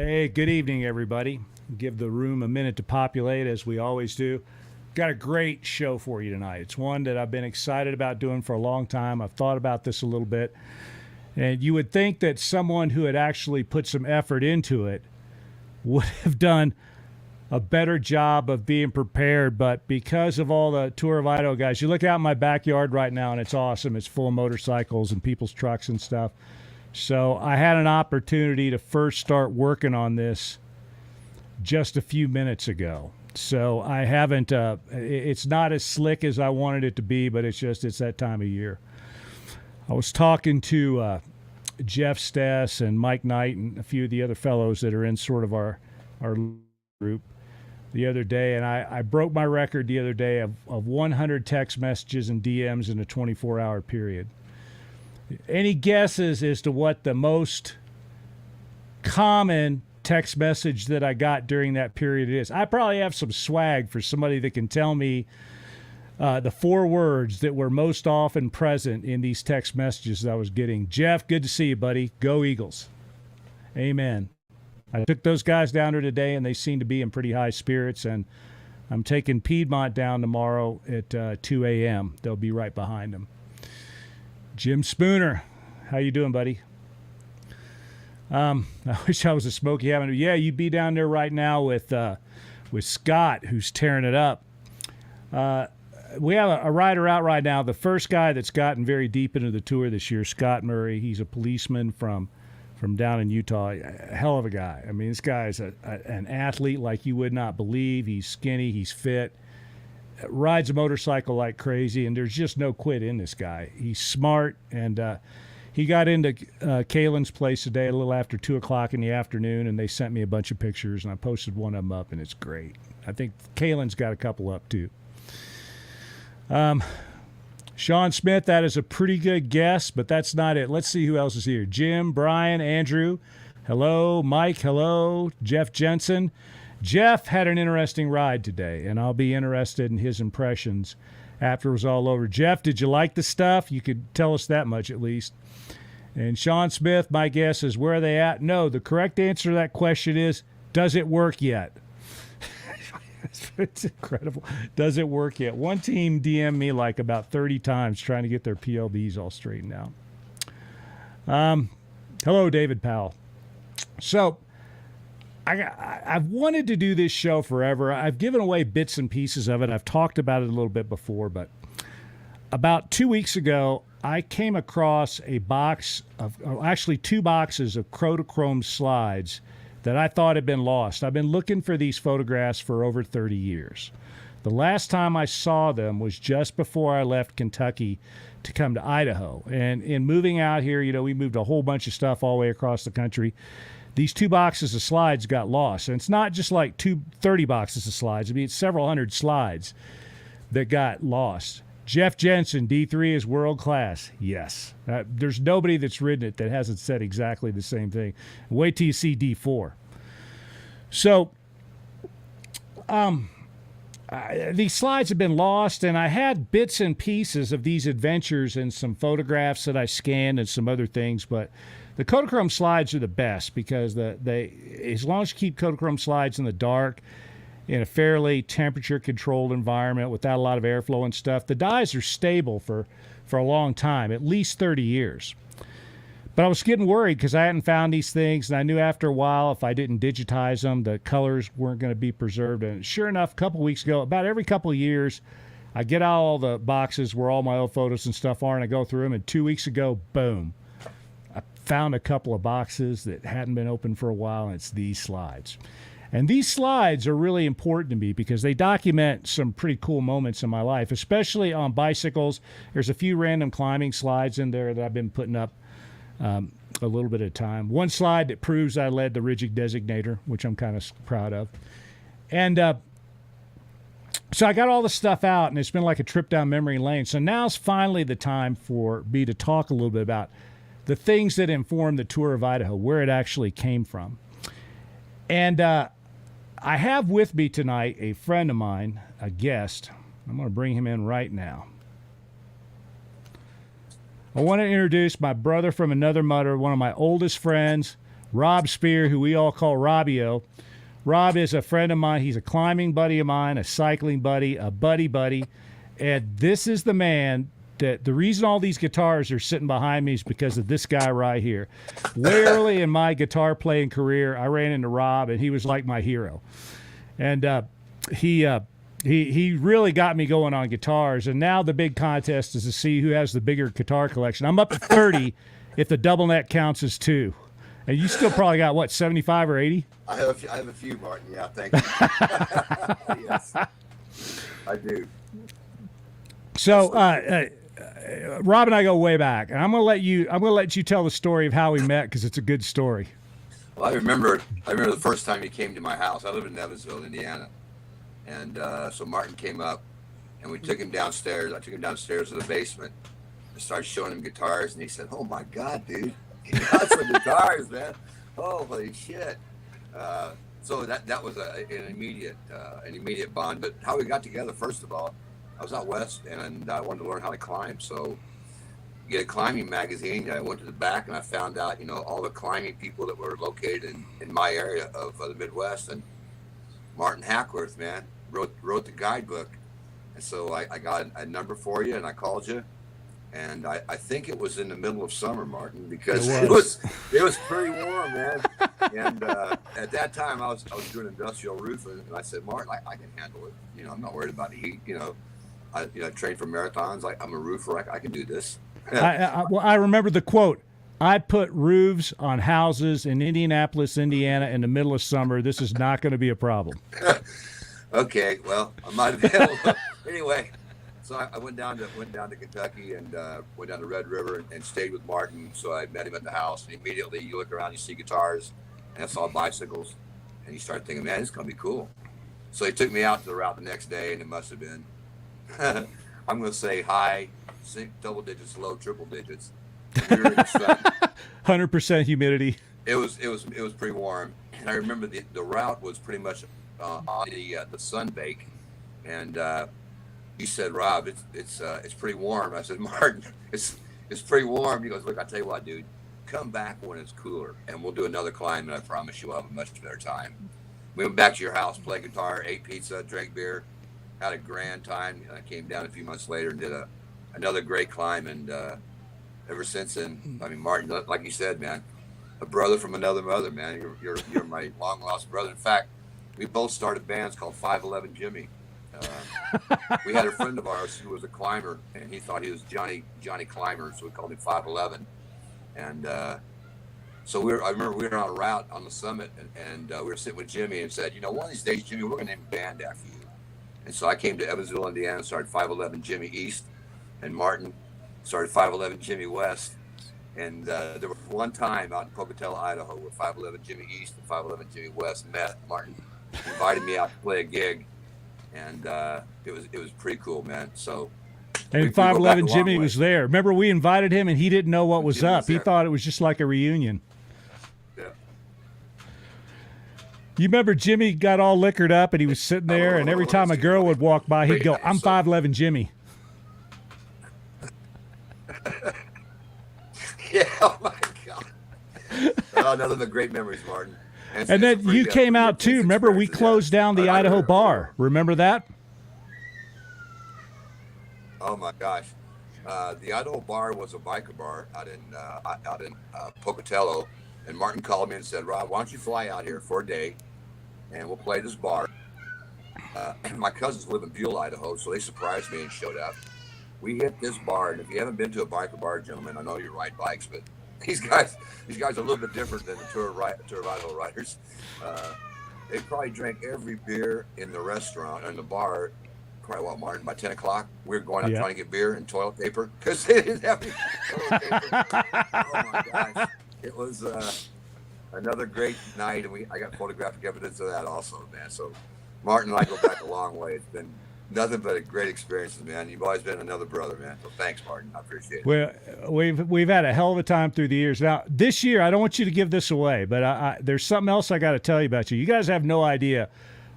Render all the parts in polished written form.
Hey, good evening, everybody. Give the room a minute to populate as we always do. Got a great show for you tonight. It's one that I've been excited about doing for a long time. I've thought about this a little bit. And you would think that someone who had actually put some effort into it would have done a better job of being prepared. But because of all the Tour of Idaho guys, you look out in my backyard right now and it's awesome. It's full of motorcycles and people's trucks and stuff. So I had an opportunity to first start working on this just a few minutes ago. So I haven't, it's not as slick as I wanted it to be, but it's that time of year. I was talking to Jeff Stess and Mike Knight and a few of the other fellows that are in sort of our group the other day, and I broke my record the other day of 100 text messages and DMs in a 24-hour period. Any guesses as to what the most common text message that I got during that period is? I probably have some swag for somebody that can tell me the 4 words that were most often present in these text messages that I was getting. Jeff, good to see you, buddy. Go Eagles. Amen. I took those guys down there today, and they seem to be in pretty high spirits, and I'm taking Piedmont down tomorrow at 2 a.m. They'll be right behind them. Jim Spooner, how you doing, buddy? I wish I was a Smoky Avenue. Yeah, you'd be down there right now with Scott, who's tearing it up. We have a rider out right now, the first guy that's gotten very deep into the tour this year, Scott Murray. He's a policeman from down in Utah. A hell of a guy. I mean, this guy is an athlete like you would not believe. He's skinny. He's fit. Rides a motorcycle like crazy, and there's just no quit in this guy. He's smart, and he got into Kalen's place today a little after 2 o'clock in the afternoon, and they sent me a bunch of pictures, and I posted one of them up, and it's great. I think Kalen's got a couple up, too. Sean Smith, that is a pretty good guess, but that's not it. Let's see who else is here. Jim, Brian, Andrew, hello. Mike, hello. Jeff Jensen. Jeff had an interesting ride today, and I'll be interested in his impressions after it was all over. Jeff, did you like the stuff? You could tell us that much at least. And Sean Smith, my guess is, where are they at? No, the correct answer to that question is, does it work yet? It's incredible. Does it work yet? One team DM'd me like about 30 times trying to get their PLBs all straightened out. Hello, David Powell. So, I've wanted to do this show forever. I've given away bits and pieces of it. I've talked about it a little bit before, but about 2 weeks ago, I came across a box of, actually 2 boxes of Kodachrome slides that I thought had been lost. I've been looking for these photographs for over 30 years. The last time I saw them was just before I left Kentucky to come to Idaho. And in moving out here, we moved a whole bunch of stuff all the way across the country. These 2 boxes of slides got lost. And it's not just like 30 boxes of slides. I mean, it's several hundred slides that got lost. Jeff Jensen, D3 is world class. Yes. There's nobody that's ridden it that hasn't said exactly the same thing. Wait till you see D4. So, these slides have been lost, and I had bits and pieces of these adventures and some photographs that I scanned and some other things, but the Kodachrome slides are the best because as long as you keep Kodachrome slides in the dark, in a fairly temperature-controlled environment without a lot of airflow and stuff, the dyes are stable for a long time, at least 30 years. But I was getting worried because I hadn't found these things, and I knew after a while if I didn't digitize them, the colors weren't going to be preserved. And sure enough, a couple weeks ago, about every couple of years, I get out all the boxes where all my old photos and stuff are, and I go through them, and 2 weeks ago, boom, I found a couple of boxes that hadn't been opened for a while, and it's these slides. And these slides are really important to me because they document some pretty cool moments in my life, especially on bicycles. There's a few random climbing slides in there that I've been putting up a little bit at a time. One slide that proves I led the Ridgid Designator, which I'm kind of proud of. And so I got all the stuff out, and it's been like a trip down memory lane. So now's finally the time for me to talk a little bit about the things that informed the Tour of Idaho, where it actually came from. And I have with me tonight a friend of mine, a guest. I'm going to bring him in right now. I want to introduce my brother from another mother, one of my oldest friends, Rob Spear, who we all call Robbio. Rob is a friend of mine. He's a climbing buddy of mine, a cycling buddy, a buddy. And this is the man that the reason all these guitars are sitting behind me is because of this guy right here. Way early in my guitar playing career, I ran into Rob, and he was like my hero. And he really got me going on guitars. And now the big contest is to see who has the bigger guitar collection. I'm up to 30 if the double neck counts as 2. And you still probably got, what, 75 or 80? I have a few, Martin. Yeah, thank you. Yes, I do. So, Rob and I go way back, and I'm gonna let you tell the story of how we met because it's a good story. Well, I remember the first time he came to my house. I live in Evansville, Indiana, and so Martin came up, and we took him downstairs. I took him downstairs to the basement. I started showing him guitars, and he said, "Oh my God, dude, you got some guitars, man! Holy shit!" So that was an immediate bond. But how we got together, first of all, I was out west and I wanted to learn how to climb. So get a climbing magazine. I went to the back and I found out, all the climbing people that were located in my area of the Midwest. And Martin Hackworth, man, wrote the guidebook. And so I got a number for you and I called you. And I think it was in the middle of summer, Martin, because it was pretty warm, man. And at that time, I was doing industrial roofing, and I said, Martin, I can handle it. I'm not worried about the heat. I trained for marathons. I'm a roofer. I can do this. I remember the quote. I put roofs on houses in Indianapolis, Indiana, in the middle of summer. This is not going to be a problem. Okay, well, I might have been able to. Anyway. So I went down to Kentucky and went down to Red River and stayed with Martin. So I met him at the house, and immediately you look around, you see guitars, and I saw bicycles, and you start thinking, man, it's gonna be cool. So he took me out to the route the next day, and it must have been, I'm gonna say high, double digits, low triple digits. We were in the sun. 100% humidity. It was pretty warm, and I remember the route was pretty much on the sun bake, and. He said, Rob, it's pretty warm. I said, Martin, it's pretty warm. He goes, look, I tell you what, dude, come back when it's cooler, and we'll do another climb, and I promise you'll have a much better time. We went back to your house, played guitar, ate pizza, drank beer, had a grand time. And I came down a few months later and did another great climb, and ever since then, I mean, Martin, like you said, man, a brother from another mother, man. You're my long lost brother. In fact, we both started bands called 5'11 Jimmy. We had a friend of ours who was a climber, and he thought he was Johnny Climber, so we called him 5'11. And so I remember we were on a route on the summit, and we were sitting with Jimmy and said, one of these days, Jimmy, we're going to name a band after you. And so I came to Evansville, Indiana, and started 5'11 Jimmy East, and Martin started 5'11 Jimmy West. And there was one time out in Pocatello, Idaho, where 5'11 Jimmy East and 5'11 Jimmy West met. Martin invited me out to play a gig. And it was pretty cool, man. So, and 5'11 Jimmy was there. Remember, we invited him, and he didn't know what was up. He thought it was just like a reunion. Yeah. You remember Jimmy got all liquored up, and he was sitting there, and every time a girl would walk by, he'd go, "I'm 5'11 Jimmy." Yeah. Oh my God. Oh, another of the great memories, Martin. And then you came out too. Remember, we closed down the Idaho bar. Remember that? Oh my gosh, the Idaho bar was a biker bar out in Pocatello, and Martin called me and said, "Rob, why don't you fly out here for a day, and we'll play this bar." My cousins live in Buell, Idaho, so they surprised me and showed up. We hit this bar, and if you haven't been to a biker bar, gentlemen, I know you ride bikes, but these guys are a little bit different than the Tour of Idaho riders. They probably drank every beer in the restaurant and the bar. Probably, what, Martin, by 10 o'clock, we were going out trying to get beer and toilet paper because they didn't have any toilet paper. Oh my gosh, it was another great night, and I got photographic evidence of that also, man. So Martin and I go back a long way. It's been nothing but a great experience, man. You've always been another brother, man. So thanks, Martin. I appreciate it. Well, we've had a hell of a time through the years. Now, this year, I don't want you to give this away, but there's something else I got to tell you about you. You guys have no idea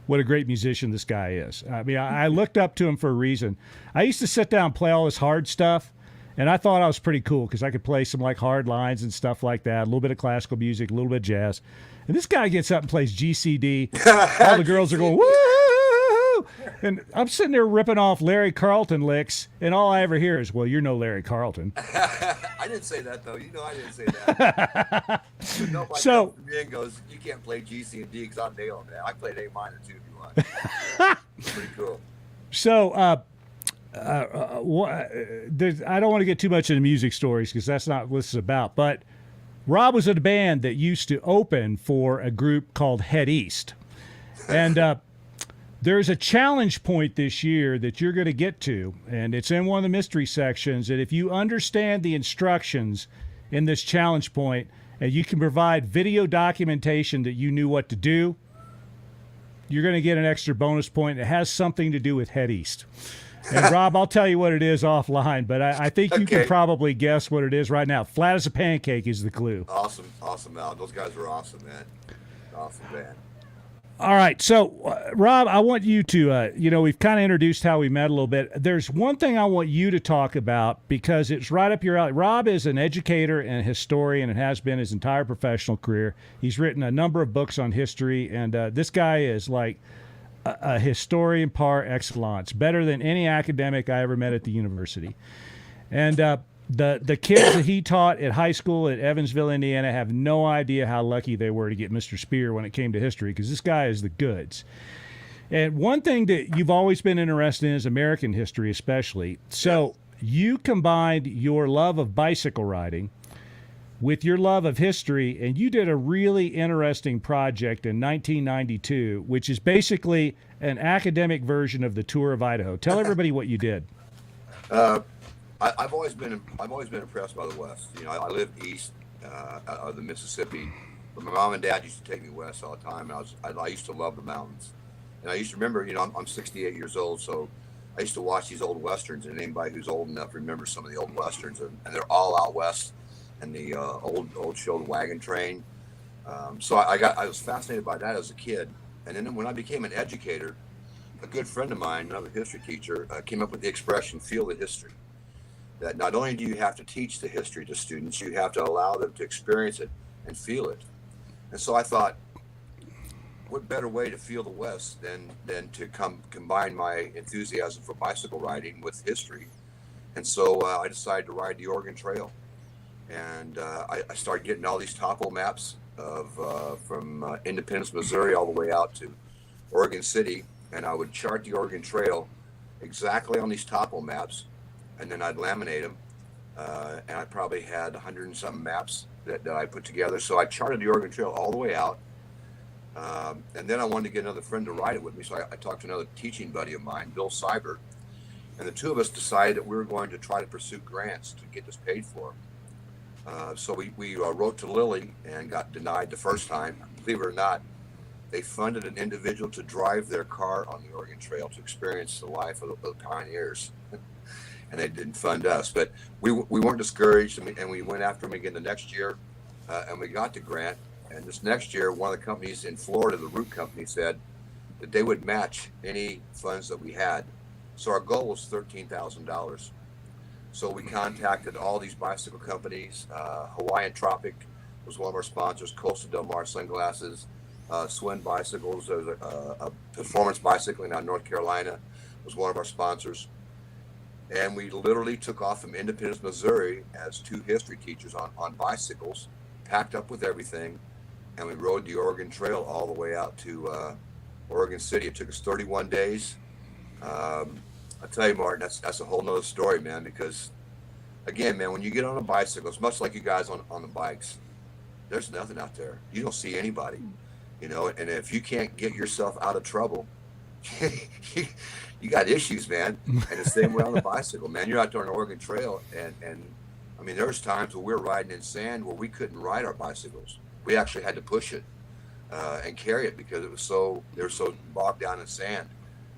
what a great musician this guy is. I mean, I looked up to him for a reason. I used to sit down and play all this hard stuff, And I thought I was pretty cool because I could play some like hard lines and stuff like that, a little bit of classical music, a little bit of jazz. And this guy gets up and plays GCD. All the girls are going, woo! And I'm sitting there ripping off Larry Carlton licks, and all I ever hear is, well, you're no Larry Carlton. I didn't say that, though. You know I didn't say that. Nobody So- comes to me and goes, you can't play G, C, and D because I'm nailing that. I played A minor, too, if you want. Pretty cool. So, I don't want to get too much into music stories because that's not what this is about. But Rob was in a band that used to open for a group called Head East. And there's a challenge point this year that you're going to get to, and it's in one of the mystery sections. And if you understand the instructions in this challenge point and you can provide video documentation that you knew what to do, you're going to get an extra bonus point. It has something to do with Head East. And Rob, I'll tell you what it is offline, but I think you can probably guess what it is right now. Flat as a pancake is the clue. Awesome, Al. Those guys are awesome, man. Awesome band. All right. So, Rob, I want you to, we've kind of introduced how we met a little bit. There's one thing I want you to talk about because it's right up your alley. Rob is an educator and a historian and has been his entire professional career. He's written a number of books on history, and this guy is like a historian par excellence, better than any academic I ever met at the university. And the kids that he taught at high school at Evansville, Indiana, have no idea how lucky they were to get Mr. Spear when it came to history, because this guy is the goods. And one thing that you've always been interested in is American history, especially. So you combined your love of bicycle riding with your love of history, and you did a really interesting project in 1992, which is basically an academic version of the Tour of Idaho. Tell everybody what you did. I've always been impressed by the West. I lived east of the Mississippi, but my mom and dad used to take me west all the time. And I used to love the mountains, and I used to remember. I'm 68 years old, so I used to watch these old westerns. And anybody who's old enough remembers some of the old westerns, and they're all out west. And the old show, The Wagon Train. So I was fascinated by that as a kid. And then when I became an educator, a good friend of mine, another history teacher, came up with the expression, feel the history. That not only do you have to teach the history to students, you have to allow them to experience it and feel it. And so I thought, what better way to feel the West than to combine my enthusiasm for bicycle riding with history. And so I decided to ride the Oregon Trail. And I started getting all these topo maps from Independence, Missouri, all the way out to Oregon City. And I would chart the Oregon Trail exactly on these topo maps. And then I'd laminate them. And I probably had 100 and something maps that I put together. So I charted the Oregon Trail all the way out. And then I wanted to get another friend to ride it with me. So I talked to another teaching buddy of mine, Bill Seibert. And the two of us decided that we were going to try to pursue grants to get this paid for. So we wrote to Lilly and got denied the first time. Believe it or not, they funded an individual to drive their car on the Oregon Trail to experience the life of the pioneers. And they didn't fund us. But we weren't discouraged, and we went after them again the next year, and we got the grant. And this next year, one of the companies in Florida, the Root Company, said that they would match any funds that we had. So our goal was $13,000. So we contacted all these bicycle companies. Hawaiian Tropic was one of our sponsors. Costa Del Mar Sunglasses, Swin Bicycles, a performance bicycling out of North Carolina was one of our sponsors. And we literally took off from Independence, Missouri as two history teachers on bicycles, packed up with everything, and we rode the Oregon Trail all the way out to Oregon City. It took us 31 days. I tell you, Martin, that's a whole nother story, man, because again, man, when you get on a bicycle, it's much like you guys on the bikes, there's nothing out there. You don't see anybody, and if you can't get yourself out of trouble, you got issues, man. And the same way on the bicycle, man, you're out there on the Oregon Trail, and I mean, there's times where we're riding in sand where we couldn't ride our bicycles. We actually had to push it and carry it because they were so bogged down in sand.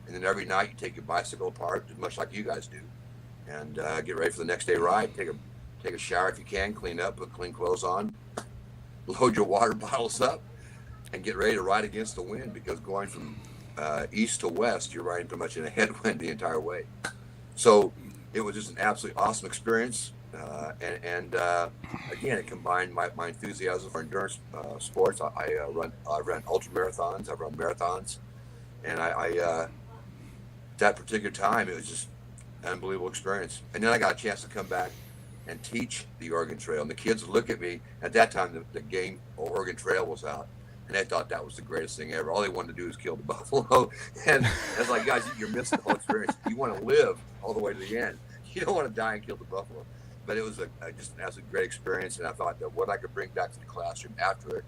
And then every night you take your bicycle apart, much like you guys do, and get ready for the next day ride. Take a shower if you can, clean up, put clean clothes on, load your water bottles up, and get ready to ride against the wind, because going from east to west, you're riding pretty much in a headwind the entire way. So it was just an absolutely awesome experience. And again, it combined my enthusiasm for endurance sports. I run ultra marathons. I run marathons, and that particular time, it was just an unbelievable experience. And then I got a chance to come back and teach the Oregon Trail. And the kids would look at me. At that time, the game Oregon Trail was out, and they thought that was the greatest thing ever. All they wanted to do was kill the buffalo. And I was like, guys, you're missing the whole experience. You want to live all the way to the end. You don't want to die and kill the buffalo. But it was just an absolutely great experience, and I thought that what I could bring back to the classroom after it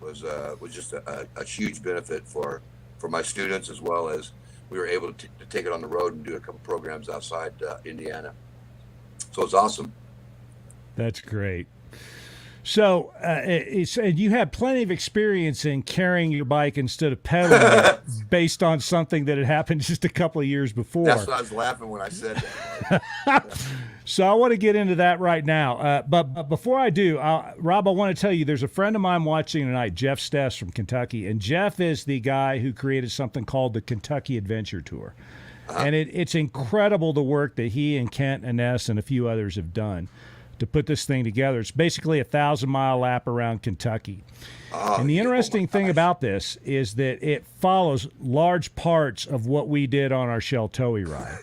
was just a huge benefit for my students, as well as we were able to take it on the road and do a couple programs outside Indiana. So it's awesome. That's great. So you had plenty of experience in carrying your bike instead of pedaling it based on something that had happened just a couple of years before. That's what I was laughing when I said that. So I want to get into that right now. But before I do, Rob, I want to tell you there's a friend of mine watching tonight, Jeff Stess from Kentucky. And Jeff is the guy who created something called the Kentucky Adventure Tour. And it's incredible the work that he and Kent and Ness and a few others have done to put this thing together. It's basically a 1,000-mile lap around Kentucky. And the interesting thing about this is that it follows large parts of what we did on our Sheltowee ride.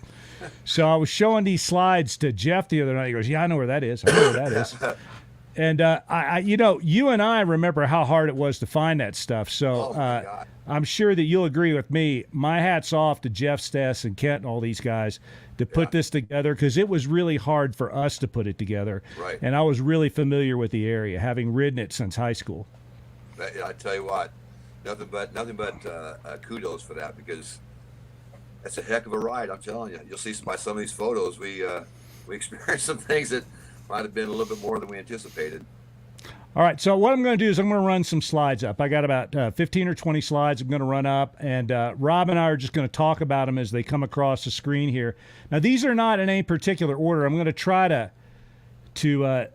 So I was showing these slides to Jeff the other night. He goes, yeah, I know where that is. I know where that is. And, you and I remember how hard it was to find that stuff. So I'm sure that you'll agree with me. My hat's off to Jeff Stess and Kent and all these guys to put this together, because it was really hard for us to put it together. Right. And I was really familiar with the area, having ridden it since high school. I tell you what, nothing but kudos for that, because that's a heck of a ride. I'm telling you. You'll see by some of these photos, we experienced some things that might have been a little bit more than we anticipated. All right, so what I'm going to do is I'm going to run some slides up. I got about 15 or 20 slides I'm going to run up, and Rob and I are just going to talk about them as they come across the screen here. Now, these are not in any particular order. I'm going to try to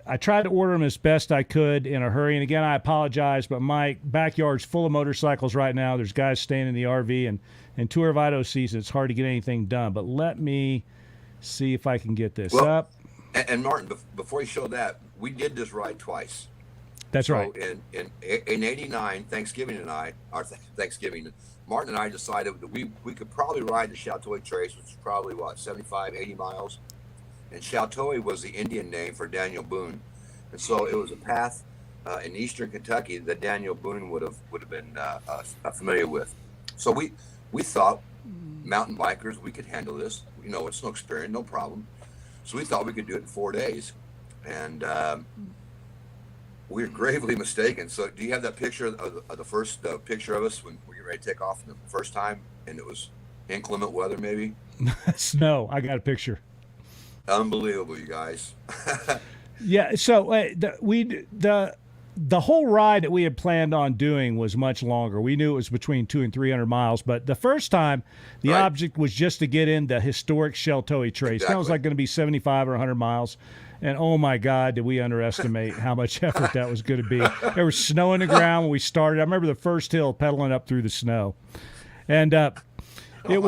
I tried to order them as best I could in a hurry. And again, I apologize, but my backyard's full of motorcycles right now. There's guys staying in the RV, and Tour of Idaho season, it's hard to get anything done. But let me see if I can get this up. And Martin, before you show that, we did this ride twice. That's right. In '89, Thanksgiving, Martin and I decided that we could probably ride the Sheltowee Trace, which is probably 75, 80 miles. And Sheltowee was the Indian name for Daniel Boone, and so it was a path in eastern Kentucky that Daniel Boone would have been familiar with. So we thought, mountain bikers, we could handle this. It's no experience, no problem. So we thought we could do it in 4 days, and we were gravely mistaken. So do you have that picture of the first picture of us when we were ready to take off the first time, and it was inclement weather, maybe? Snow. I got a picture. Unbelievable, you guys. Yeah. So the whole ride that we had planned on doing was much longer. We knew it was between 200 and 300 miles, but the first time the object was just to get in the historic Sheltowee Trace. Exactly. That was like going to be 75 or 100 miles. And oh my God, did we underestimate how much effort that was going to be. There was snow in the ground when we started. I remember the first hill pedaling up through the snow. And it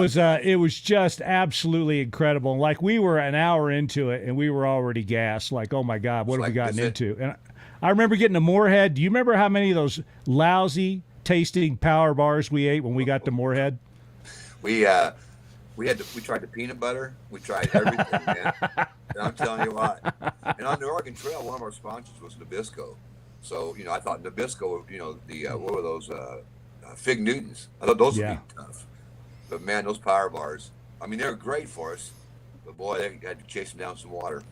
was just absolutely incredible. Like, we were an hour into it and we were already gassed. Like, oh my God, what have we gotten into? And I remember getting to Moorhead. Do you remember how many of those lousy tasting power bars we ate when we got to Moorhead? We tried the peanut butter. We tried everything, man. And I'm telling you what. And on the Oregon Trail, one of our sponsors was Nabisco. So, I thought Nabisco, what were those Fig Newtons? I thought those would be tough. But man, those power bars, I mean, they were great for us. But boy, they had to chase them down some water.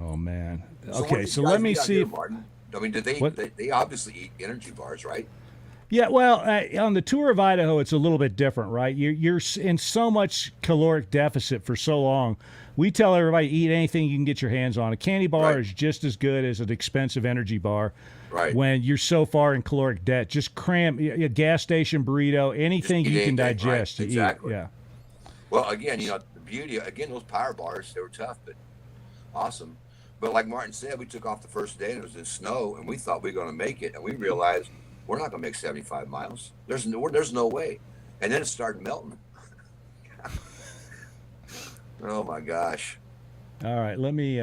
Oh man. Okay, so let me see. Martin? I mean, they obviously eat energy bars, right? Yeah, well, on the Tour of Idaho, it's a little bit different, right? You're in so much caloric deficit for so long. We tell everybody, eat anything you can get your hands on. A candy bar is just as good as an expensive energy bar. Right. When you're so far in caloric debt, just cram a gas station burrito, anything you can digest. Right. Exactly. Eat. Yeah. Well, again, the beauty, those power bars, they were tough, but awesome. But like Martin said, we took off the first day and it was in snow, and we thought we were going to make it, and we realized we're not going to make 75 miles. There's no way. And then it started melting. Oh my gosh. All right, let me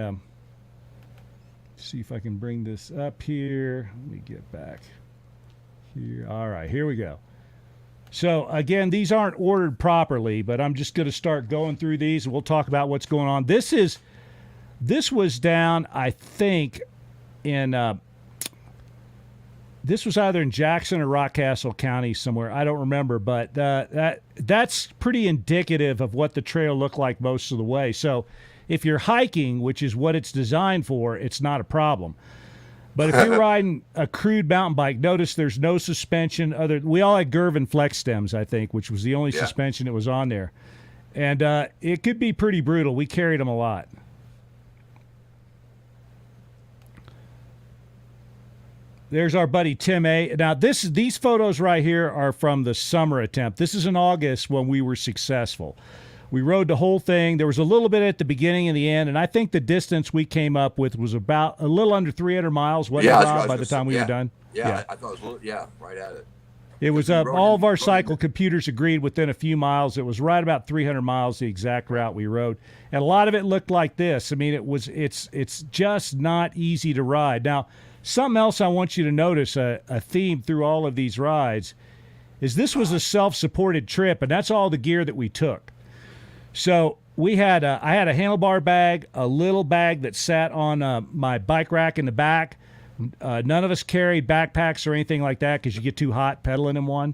see if I can bring this up here. Let me get back here. All right, here we go. So again, these aren't ordered properly, but I'm just going to start going through these, and we'll talk about what's going on. This was down, I think, in this was either in Jackson or Rockcastle County somewhere. I don't remember, but that's pretty indicative of what the trail looked like most of the way. So if you're hiking, which is what it's designed for, it's not a problem. But if you're riding a crude mountain bike, notice there's no suspension. We all had Gervin flex stems, I think, which was the only suspension that was on there. And it could be pretty brutal. We carried them a lot. There's our buddy Tim A. Now, these photos right here are from the summer attempt. This is in August when we were successful. We rode the whole thing. There was a little bit at the beginning and the end, and I think the distance we came up with was about a little under 300 miles, wasn't it, Rob, by the time we were done? Yeah, I thought it was right at it. It was all of our cycle computers agreed within a few miles. It was right about 300 miles, the exact route we rode. And a lot of it looked like this. I mean, it's just not easy to ride. Now, something else I want you to notice, a theme through all of these rides, is this was a self-supported trip, and that's all the gear that we took. So I had a handlebar bag, a little bag that sat on my bike rack in the back. None of us carried backpacks or anything like that because you get too hot pedaling in one.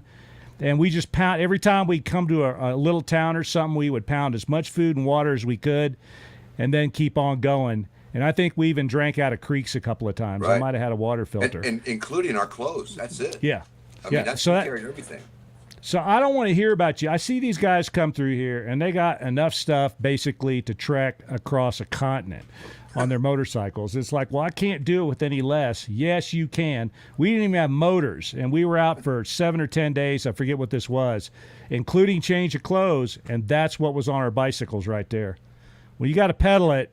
And we just pound. Every time we come to a little town or something, we would pound as much food and water as we could and then keep on going. And I think we even drank out of creeks a couple of times. Right. I might have had a water filter. And including our clothes. That's it. Yeah. I mean, we carried everything. So I don't want to hear about you. I see these guys come through here, and they got enough stuff basically to trek across a continent on their motorcycles. It's like, well, I can't do it with any less. Yes, you can. We didn't even have motors, and we were out for 7 or 10 days. I forget what this was, including change of clothes, and that's what was on our bicycles right there. When you got to pedal it,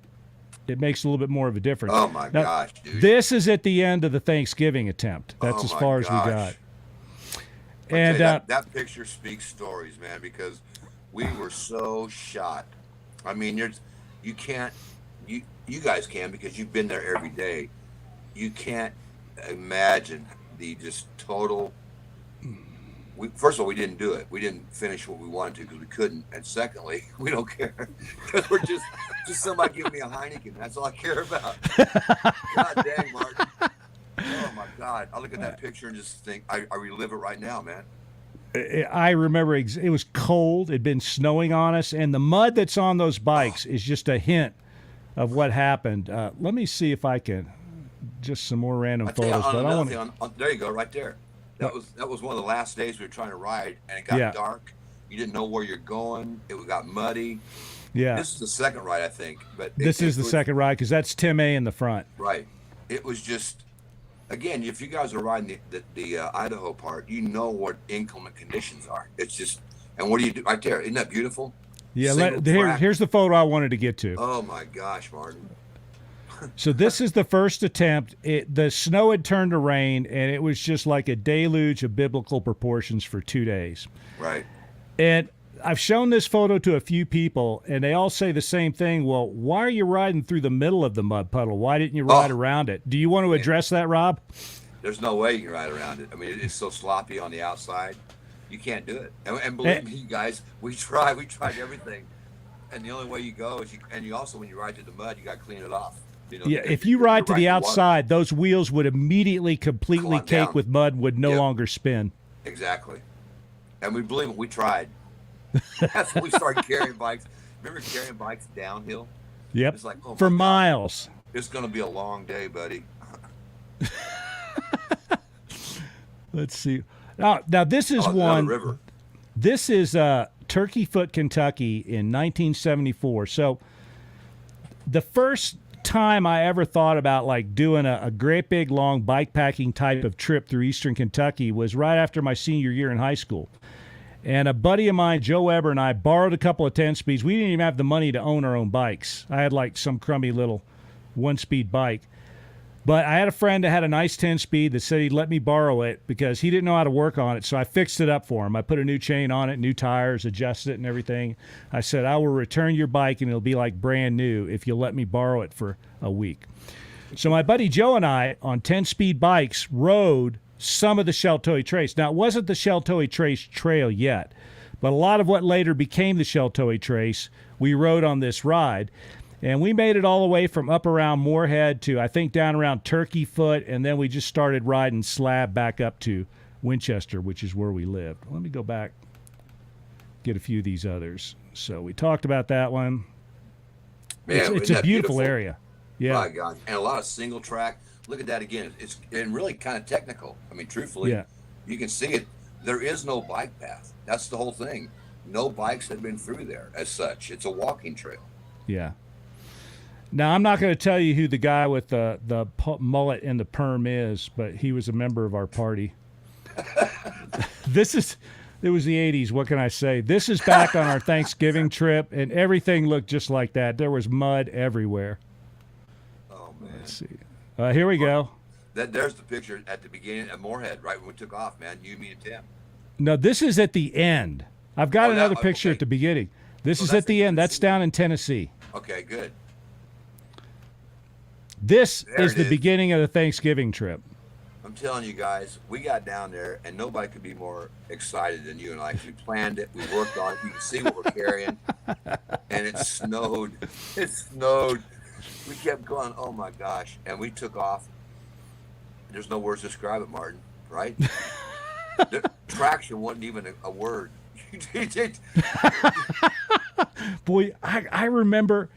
it makes a little bit more of a difference. Oh, my gosh, dude. This is at the end of the Thanksgiving attempt. That's as far as we got. And that picture speaks stories, man, because we were so shot. I mean, you guys can because you've been there every day. You can't imagine the just total. First of all, we didn't do it. We didn't finish what we wanted to because we couldn't. And secondly, we don't care because we're just somebody give me a Heineken. That's all I care about. God dang, Martin. Oh my God! I look at that picture and just think, I relive it right now, man. I remember it was cold. It'd been snowing on us, and the mud that's on those bikes is just a hint of what happened. Let me see if I can just some more random photos. But there you go, right there. That was one of the last days we were trying to ride, and it got dark. You didn't know where you're going. It got muddy. Yeah. This is the second ride, I think. But this is the second ride because that's Tim A in the front. Right. It was just. Again, if you guys are riding the Idaho part, you know what inclement conditions are. It's just, and what do you do right there? Isn't that beautiful? Yeah, here's the photo I wanted to get to. Oh my gosh, Martin. So this is the first attempt. The snow had turned to rain, and it was just like a deluge of biblical proportions for 2 days. Right. And I've shown this photo to a few people, and they all say the same thing. Well, why are you riding through the middle of the mud puddle? Why didn't you ride around it? Do you want to address that, Rob? There's no way you can ride around it. I mean, it's so sloppy on the outside. You can't do it. And believe me, you guys, we tried everything. And the only way you go is you also, when you ride through the mud, you got to clean it off. You know, yeah, if you ride to the outside, those wheels would immediately completely cake with mud and would no longer spin. Exactly. And we believe it, we tried. That's when we started carrying bikes. Remember carrying bikes downhill? Yep. It's like, oh for God, miles. It's going to be a long day, buddy. Let's see. Now this is one. River. This is Turkey Foot, Kentucky in 1974. So the first time I ever thought about like doing a great big long bike packing type of trip through eastern Kentucky was right after my senior year in high school. And a buddy of mine, Joe Weber, and I borrowed a couple of 10-speeds. We didn't even have the money to own our own bikes. I had like some crummy little one-speed bike. But I had a friend that had a nice 10-speed that said he'd let me borrow it because he didn't know how to work on it. So I fixed it up for him. I put a new chain on it, new tires, adjusted it and everything. I said, I will return your bike and it'll be like brand new if you'll let me borrow it for a week. So my buddy Joe and I, on 10-speed bikes, rode some of the Sheltowee Trace. Now, it wasn't the Sheltowee Trace trail yet, but a lot of what later became the Sheltowee Trace, we rode on this ride. And we made it all the way from up around Moorhead to, I think, down around Turkey Foot, and then we just started riding slab back up to Winchester, which is where we lived. Let me go back, get a few of these others. So we talked about that one. Man, it's a beautiful area. Yeah. My God. And a lot of single track. Look at that again. It's and really kind of technical. I mean, truthfully, you can see it. There is no bike path. That's the whole thing. No bikes have been through there as such. It's a walking trail. Yeah. Now, I'm not going to tell you who the guy with the mullet and the perm is, but he was a member of our party. It was the 80s. What can I say? This is back on our Thanksgiving trip, and everything looked just like that. There was mud everywhere. Oh, man. Let's see. Here we go. There's the picture at the beginning of Moorhead, right when we took off, man. You, me, and Tim. No, this is at the end. I've got another picture at the beginning. This is at the end. That's down in Tennessee. Okay, good. This is the beginning of the Thanksgiving trip. I'm telling you guys, we got down there, and nobody could be more excited than you and I. We planned it. We worked on it. You can see what we're carrying. And it snowed. It snowed. We kept going, oh, my gosh. And we took off. There's no words to describe it, Martin, right? The traction wasn't even a word. Boy, I remember...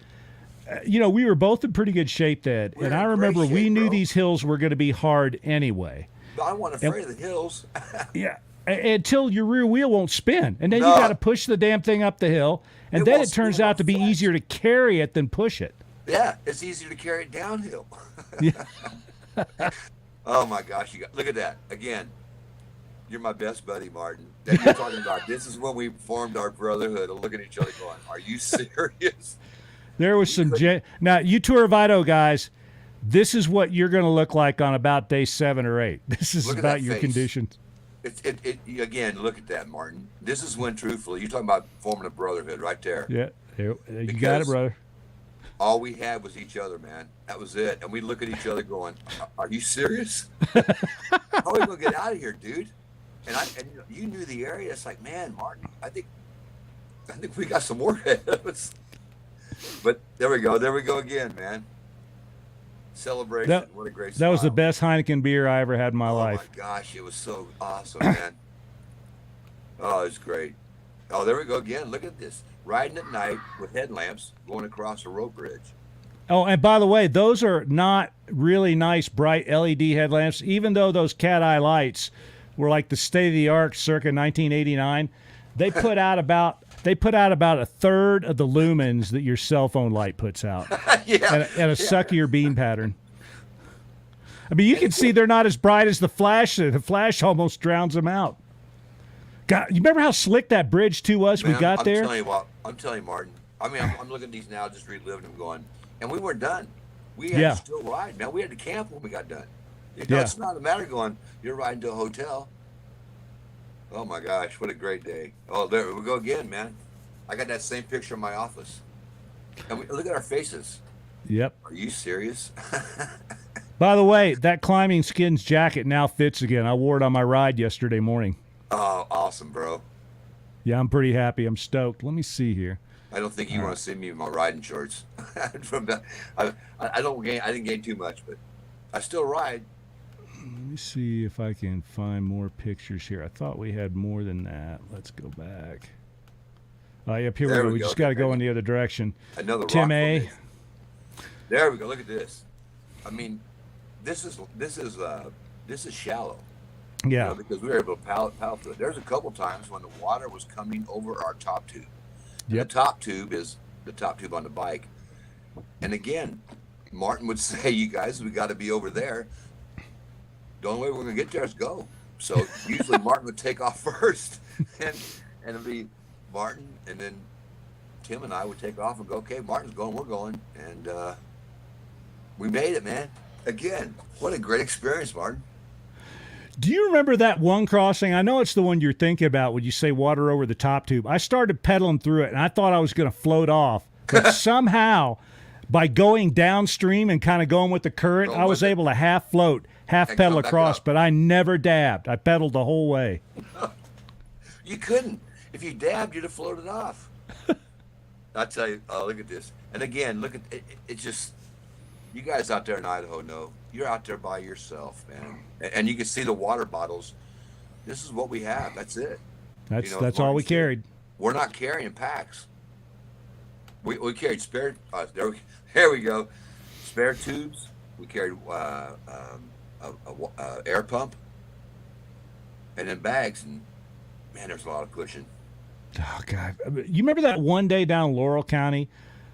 we were both in pretty good shape then, and I remember we knew these hills were going to be hard anyway. I wasn't afraid of the hills. Yeah, until your rear wheel won't spin, and then you got to push the damn thing up the hill, and then it turns out to be easier to carry it than push it. Yeah, it's easier to carry it downhill. Yeah. Oh my gosh, look at that again. You're my best buddy, Martin. That you're talking about. This is when we formed our brotherhood of looking at each other going, "Are you serious?" There was some now you tour of Idaho guys. This is what you're going to look like on about day 7 or 8. This is about your conditions. Again, look at that, Martin. This is when, truthfully, you're talking about forming a brotherhood right there. Yeah, you got it, brother. All we had was each other, man. That was it. And we look at each other going, "Are you serious? How are we going to get out of here, dude?" And you knew the area. It's like, man, Martin, I think we got some more ahead of us. But there we go again, man. Celebration. What a great That was the best Heineken beer I ever had in my life. Oh my gosh, it was so awesome, man. Oh, it was great. Oh, there we go again. Look at this. Riding at night with headlamps going across a rope bridge. Oh, and by the way, those are not really nice bright LED headlamps, even though those cat eye lights were like the state of the art circa 1989. They put out about a third of the lumens that your cell phone light puts out. Yeah. And a suckier beam pattern. I mean, you can see they're not as bright as the flash. The flash almost drowns them out. God, you remember how slick that bridge too was? Man, we got there? I'm telling you, Martin. I mean, I'm looking at these now, just reliving them going, and we weren't done. We had to still ride, man. We had to camp when we got done. It's not a matter of going, you're riding to a hotel. Oh my gosh, what a great day. Oh, there we go again, man. I got that same picture in my office. And look at our faces. Yep. Are you serious? By the way, that climbing skins jacket now fits again. I wore it on my ride yesterday morning. Oh, awesome, bro. Yeah, I'm pretty happy. I'm stoked. Let me see here. I don't think you want to see me in my riding shorts. I didn't gain too much, but I still ride. Let me see if I can find more pictures here. I thought we had more than that. Let's go back. Yep, here we go. We just got to go in the other direction. Another Tim rock A. formation. There we go. Look at this. I mean, this is shallow. Yeah. Because we were able to paddle through it. There's a couple times when the water was coming over our top tube. Yep. The top tube is the top tube on the bike. And again, Martin would say, "You guys, we got to be over there. The only way we're going to get there is go." So usually Martin would take off first, and it'd be Martin, and then Tim and I would take off and go, "Okay, Martin's going, we're going," and we made it, man. Again, what a great experience, Martin. Do you remember that one crossing? I know it's the one you're thinking about when you say water over the top tube. I started pedaling through it, and I thought I was going to float off. But somehow, by going downstream and kind of going with the current, I was able to half float, half And pedal come back across, up. but I never dabbed. I pedaled the whole way. You couldn't. If you dabbed, you'd have floated off. I tell you, oh, look at this. And again, look at it. It's just, you guys out there in Idaho know you're out there by yourself, man. And you can see the water bottles. This is what we have. That's it. That's As all Martin we said, carried. we're not carrying packs. We carried spare. There we go. Spare tubes. We carried air pump, and then bags. And man, there's a lot of cushion. Oh, God. You remember that one day down in Laurel County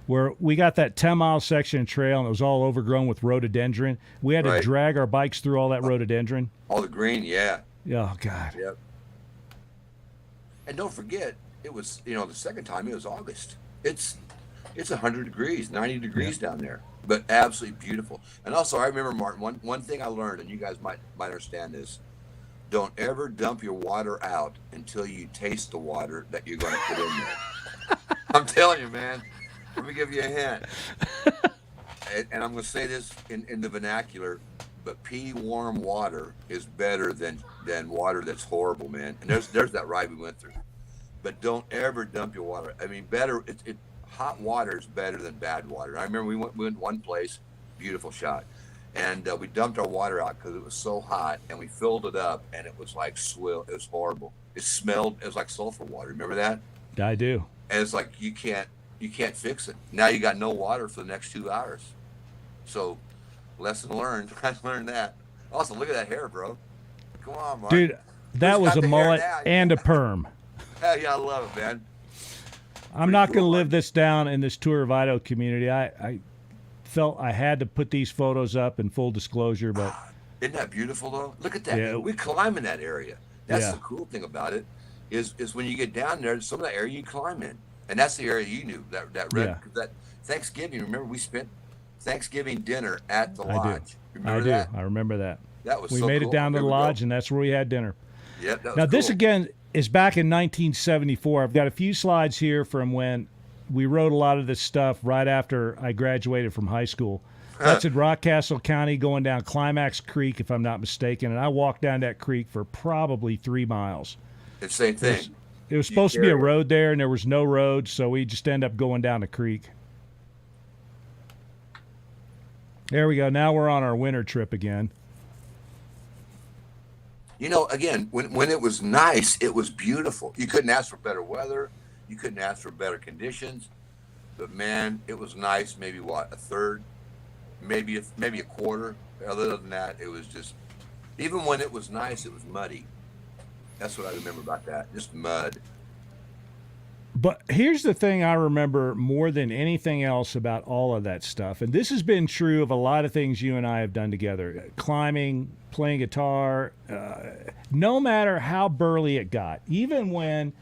where we got that 10-mile section of trail and it was all overgrown with rhododendron? We had to Right. drag our bikes through all that rhododendron. All the green, yeah. Oh, God. Yep. And don't forget, it was the second time it was August. It's 100 degrees, 90 degrees down there, but absolutely beautiful. And also, I remember, Martin, one thing I learned, and you guys might understand this: don't ever dump your water out until you taste the water that you're going to put in there. I'm telling you, man. Let me give you a hint. And I'm going to say this in the vernacular, but pee warm water is better than water that's horrible, man. And there's that ride we went through. But don't ever dump your water. I mean, hot water is better than bad water. I remember we went one place, beautiful shot, and we dumped our water out because it was so hot, and we filled it up, and it was like swill. It was horrible. It was like sulfur water. Remember that? I do. And it's like you can't fix it. Now you got no water for the next 2 hours. So, lesson learned. I learned that. Also, look at that hair, bro. Come on, Mark. Dude, that Who's was got a the hair mullet now? and a perm. Hell yeah, I love it, man. I'm not Pretty going to cool, live Mark. this down in this Tour of Idaho community. I felt I had to put these photos up in full disclosure, but Isn't that beautiful, though? Look at that. Yeah. We climb in that area. That's Yeah. the cool thing about it, is when you get down there, some of that area you climb in, and that's the area you knew that red. Yeah. 'Cause that Thanksgiving. Remember, we spent Thanksgiving dinner at the I do. lodge. Remember I do. that? I remember that. That was We so made cool. it down to There the we go. lodge, and that's where we had dinner. Yep, that was Now, this cool. again is back in 1974. I've got a few slides here from when we wrote a lot of this stuff right after I graduated from high school. That's in Rockcastle County going down Climax Creek, if I'm not mistaken. And I walked down that creek for probably 3 miles. It's the same thing. It was supposed to be a carry it. road there, and there was no road, so we just ended up going down the creek. There we go. Now we're on our winter trip again. Again, when it was nice, it was beautiful. You couldn't ask for better weather. You couldn't ask for better conditions. But man, it was nice. Maybe what, a third, maybe a quarter. Other than that, it was just. Even when it was nice, it was muddy. That's what I remember about that. Just mud. But here's the thing I remember more than anything else about all of that stuff, and this has been true of a lot of things you and I have done together: climbing, playing guitar. No matter how burly it got, even when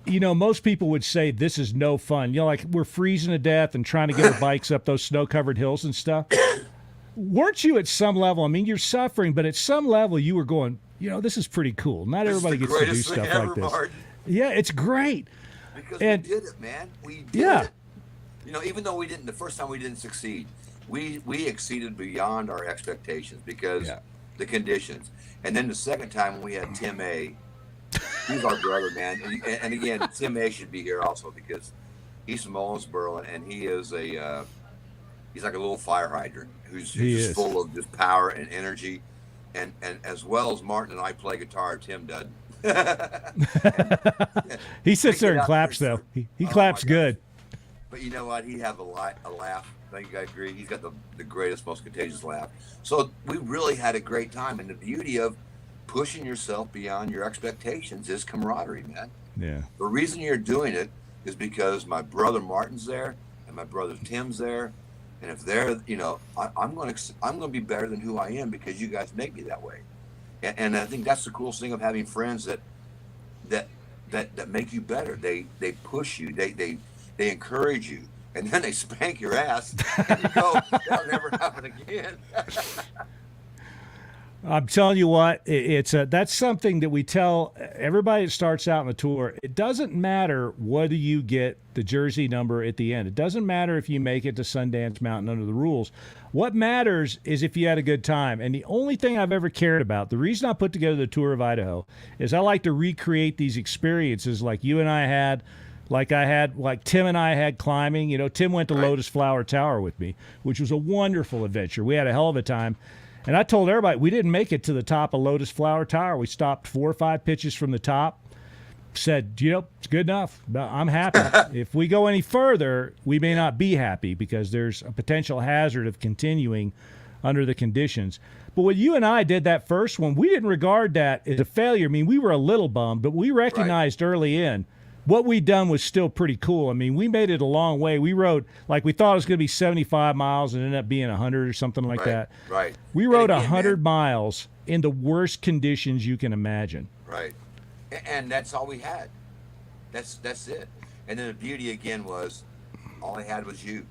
most people would say this is no fun. Like we're freezing to death and trying to get our bikes up those snow-covered hills and stuff. Weren't you at some level? I mean, you're suffering, but at some level you were going, this is pretty cool. Not This is everybody the gets to do greatest thing stuff ever, like this. Martin. Yeah, it's great. Because And- we did it, man. We did Yeah. it. Even though we didn't, the first time we didn't succeed, we exceeded beyond our expectations because Yeah. the conditions. And then the second time we had Tim A. He's our brother, man. And again, Tim A. should be here also because he's from Owensboro and he is he's like a little fire hydrant who's He just is. full of just power and energy. And as well as Martin and I play guitar, Tim doesn't. He sits there and out claps, there, though. He Oh, claps my good. But you know what? He'd have a laugh. I think I agree. He's got the greatest, most contagious laugh. So we really had a great time. And the beauty of pushing yourself beyond your expectations is camaraderie, man. Yeah. The reason you're doing it is because my brother Martin's there and my brother Tim's there. And if they're, I'm going to be better than who I am because you guys make me that way. And I think that's the coolest thing of having friends that make you better. They push you. They encourage you. and then they spank your ass, and you go, that'll never happen again. I'm telling you what, that's something that we tell everybody that starts out in the tour. It doesn't matter whether you get the jersey number at the end. It doesn't matter if you make it to Sundance Mountain under the rules. What matters is if you had a good time. And the only thing I've ever cared about, the reason I put together the Tour of Idaho, is I like to recreate these experiences like you and I had, like Tim and I had climbing. You know, Tim went to Lotus Flower Tower with me, which was a wonderful adventure. We had a hell of a time. And I told everybody we didn't make it to the top of Lotus Flower Tower. We stopped 4 or 5 pitches from the top, said, it's good enough. I'm happy. If we go any further, we may not be happy because there's a potential hazard of continuing under the conditions. But when you and I did that first one, we didn't regard that as a failure. I mean, we were a little bummed, but we recognized early in what we'd done was still pretty cool. I mean, we made it a long way. We rode, like we thought it was going to be 75 miles and ended up being 100 or something like that. Right. We rode 100 miles in the worst conditions you can imagine. Right. And that's all we had. That's it. And then the beauty again was all I had was you.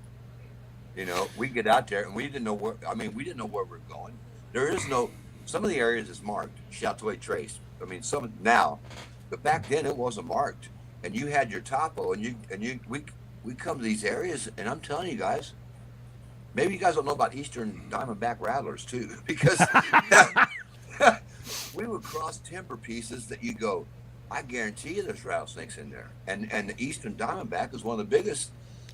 We get out there and we didn't know where we're going. There is some of the areas is marked, Chateau Trace. I mean, some now, but back then it wasn't marked. And you had your topo, and we come to these areas, and I'm telling you guys, maybe you guys don't know about Eastern Diamondback Rattlers too, because we would cross timber pieces that you go, I guarantee you there's rattlesnakes in there, and the Eastern Diamondback is one of the biggest,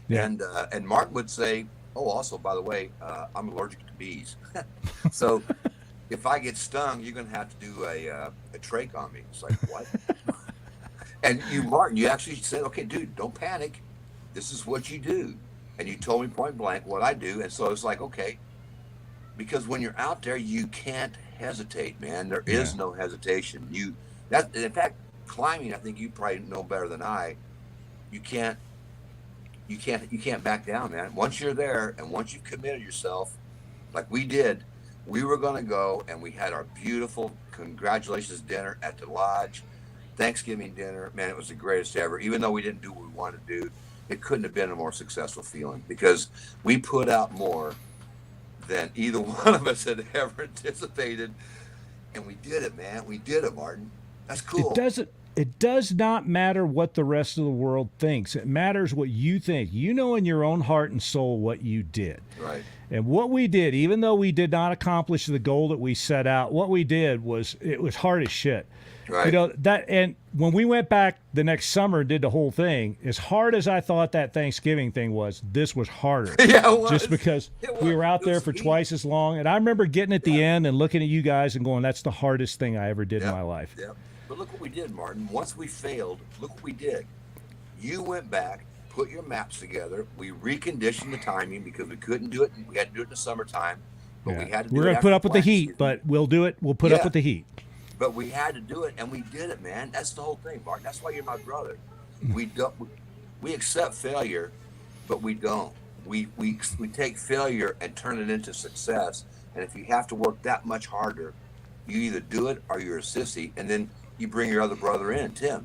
and Martin would say, oh, also by the way, I'm allergic to bees, so if I get stung, you're gonna have to do a trach on me. It's like what? And you, Martin, you actually said, okay, dude, don't panic. This is what you do. And you told me point blank what I do. And so it's like, okay, because when you're out there, you can't hesitate, man. There is no hesitation. In fact, climbing, I think you probably know better than I. You can't back down, man. Once you're there and once you've committed yourself, like we did, we were going to go and we had our beautiful congratulations dinner at the lodge. Thanksgiving dinner, man, it was the greatest ever. Even though we didn't do what we wanted to do, it couldn't have been a more successful feeling because we put out more than either one of us had ever anticipated. And we did it, man. We did it, Martin. That's cool. It does not matter what the rest of the world thinks. It matters what you think. You know in your own heart and soul what you did. Right. And what we did, even though we did not accomplish the goal that we set out, what we did was hard as shit. Right. And when we went back the next summer and did the whole thing, as hard as I thought that Thanksgiving thing was, this was harder. Yeah, it was. Just because we were out there for twice as long. And I remember getting at the end and looking at you guys and going, that's the hardest thing I ever did in my life. Yeah. But look what we did, Martin. Once we failed, look what we did. You went back, put your maps together. We reconditioned the timing because we couldn't do it. We had to do it in the summertime. But we had to do it. We're going to put up with the heat, but we'll do it. We'll put up with the heat. But we had to do it, and we did it, man. That's the whole thing, Martin. That's why you're my brother. We accept failure, but we don't. We take failure and turn it into success. And if you have to work that much harder, you either do it or you're a sissy. And then you bring your other brother in, Tim,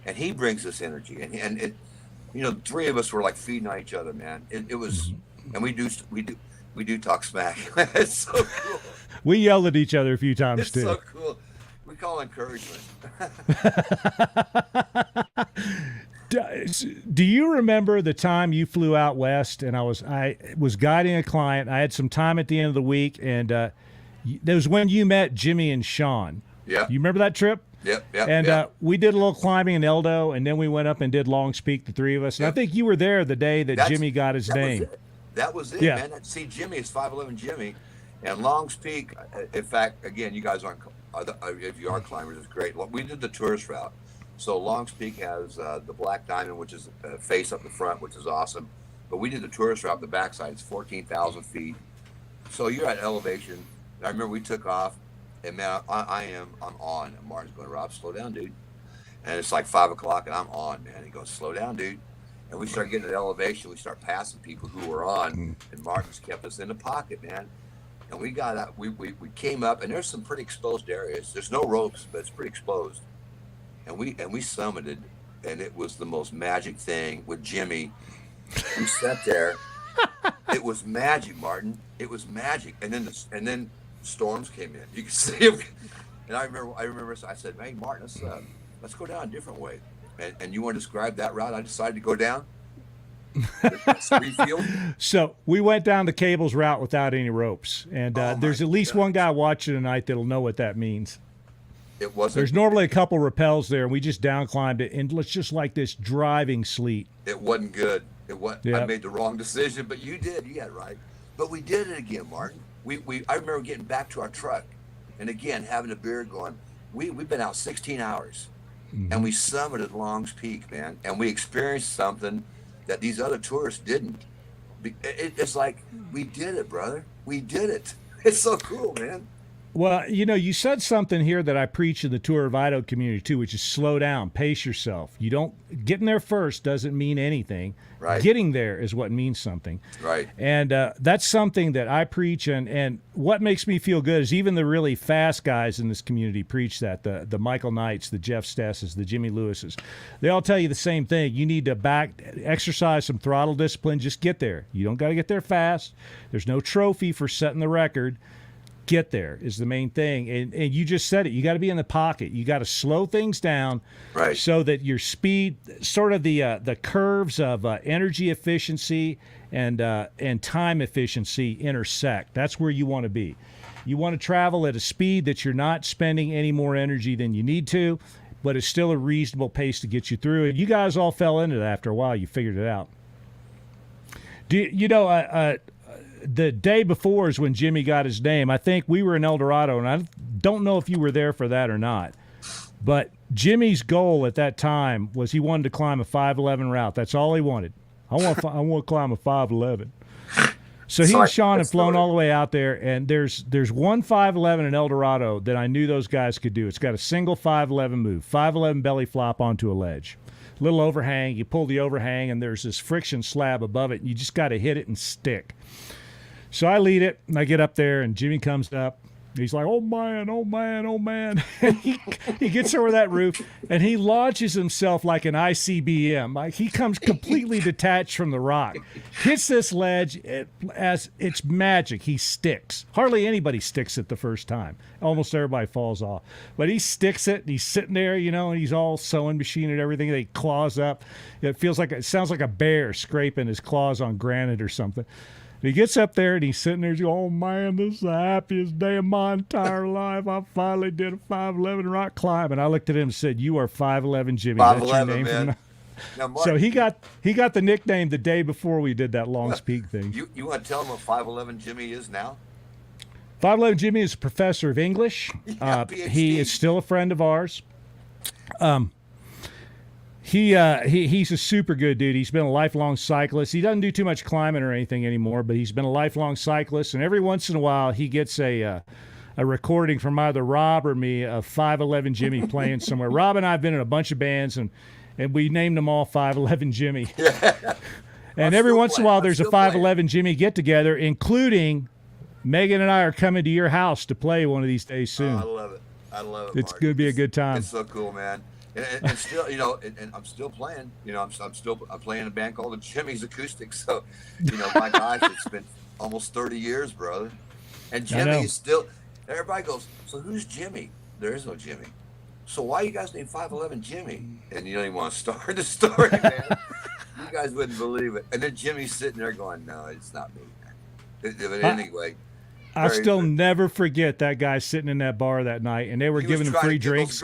and he brings this energy. And it, the three of us were like feeding on each other, man. It was, and we do talk smack. It's so cool. We yelled at each other a few times too. It's so cool. We call encouragement. Do you remember the time you flew out west and I was guiding a client? I had some time at the end of the week, and that was when you met Jimmy and Sean. Yeah. You remember that trip? Yep. And we did a little climbing in Eldo, and then we went up and did Long's Peak, the three of us. And I think you were there the day that Jimmy got his name. That was it, yeah. Man. See, Jimmy is 5'11" Jimmy. And Long's Peak, in fact, again, you guys aren't, if you are climbers, it's great. We did the tourist route. So Long's Peak has the Black Diamond, which is face up the front, which is awesome. But we did the tourist route, the backside. It's 14,000 feet. So you're at elevation. And I remember we took off, and man, I'm on. And Martin's going, Rob, slow down, dude. And it's like 5 o'clock, and I'm on, man. He goes, slow down, dude. And we start getting at elevation. We start passing people who were on, and Martin's kept us in the pocket, man. And we got up, we came up, and there's some pretty exposed areas. There's no ropes, but it's pretty exposed. And we summited, and it was the most magic thing with Jimmy. We sat there. It was magic, Martin. It was magic. And then storms came in. You could see them. And I remember. I said, "Hey, Martin, let's go down a different way." And you want to describe that route? I decided to go down. So we went down the cables route without any ropes, and there's at least one guy watching tonight that'll know what that means. It wasn't. There's normally a couple rappels there, and we just down climbed it, and it's just like this driving sleet. It wasn't good. It was. Yep. I made the wrong decision, but you did. You got it right. But we did it again, Martin. I remember getting back to our truck, and again having a beer going. We've been out 16 hours, and we summited Long's Peak, man, and we experienced something that these other tourists didn't. It's like, we did it, brother. We did it. It's so cool, man. Well, you said something here that I preach in the Tour of Idaho community too, which is slow down, pace yourself. Getting there first doesn't mean anything. Right. Getting there is what means something. Right. And that's something that I preach, and what makes me feel good is even the really fast guys in this community preach that. The Michael Knights, the Jeff Stesses, the Jimmy Lewises. They all tell you the same thing. You need to exercise some throttle discipline. Just get there. You don't got to get there fast. There's no trophy for setting the record. Get there is the main thing, and you just said it. You got to be in the pocket. You got to slow things down, right, so that your speed, sort of the curves of energy efficiency and time efficiency intersect. That's where you want to be. You want to travel at a speed that you're not spending any more energy than you need to, but it's still a reasonable pace to get you through. And you guys all fell into that after a while. You figured it out. The day before is when Jimmy got his name. I think we were in El Dorado, and I don't know if you were there for that or not. But Jimmy's goal at that time was he wanted to climb a 511 route. That's all he wanted. I want to climb a 511. So he and Sean had flown all the way out there, and there's one 511 in El Dorado that I knew those guys could do. It's got a single 511 move, 511 belly flop onto a ledge. Little overhang. You pull the overhang, and there's this friction slab above it. And you just got to hit it and stick. So I lead it, and I get up there, and Jimmy comes up. He's like, oh, man, oh, man, oh, man. And he gets over that roof, and he launches himself like an ICBM. Like he comes completely detached from the rock, hits this ledge as it's magic. He sticks. Hardly anybody sticks it the first time. Almost everybody falls off. But he sticks it, and he's sitting there, and he's all sewing machine and everything. He claws up. It sounds like a bear scraping his claws on granite or something. He gets up there, and he's sitting there, oh, man, this is the happiest day of my entire life. I finally did a 511 rock climb. And I looked at him and said, you are 511 Jimmy. 511, man. Now, Mark, so he got the nickname the day before we did that Long's Peak thing. You want to tell him what 511 Jimmy is now? 511 Jimmy is a professor of English. Yeah, he is still a friend of ours. He's a super good dude. He's been a lifelong cyclist. He doesn't do too much climbing or anything anymore, but he's been a lifelong cyclist. And every once in a while, he gets a recording from either Rob or me of 511 Jimmy playing somewhere. Rob and I have been in a bunch of bands, and we named them all 511 Jimmy. Yeah. And every once in a while, there's a 511 Jimmy get together, including Megan and I are coming to your house to play one of these days soon. I love it. It's going to be a good time. It's so cool, man. And still, and I'm still playing. I'm playing in a band called the Jimmy's Acoustics. So, my gosh, it's been almost 30 years, brother. And Jimmy is still. Everybody goes, so who's Jimmy? There is no Jimmy. So why you guys named 511 Jimmy? And you don't even want to start the story, man. You guys wouldn't believe it. And then Jimmy's sitting there going, no, it's not me. But anyway. I'll still never forget that guy sitting in that bar that night, and they were giving him free drinks.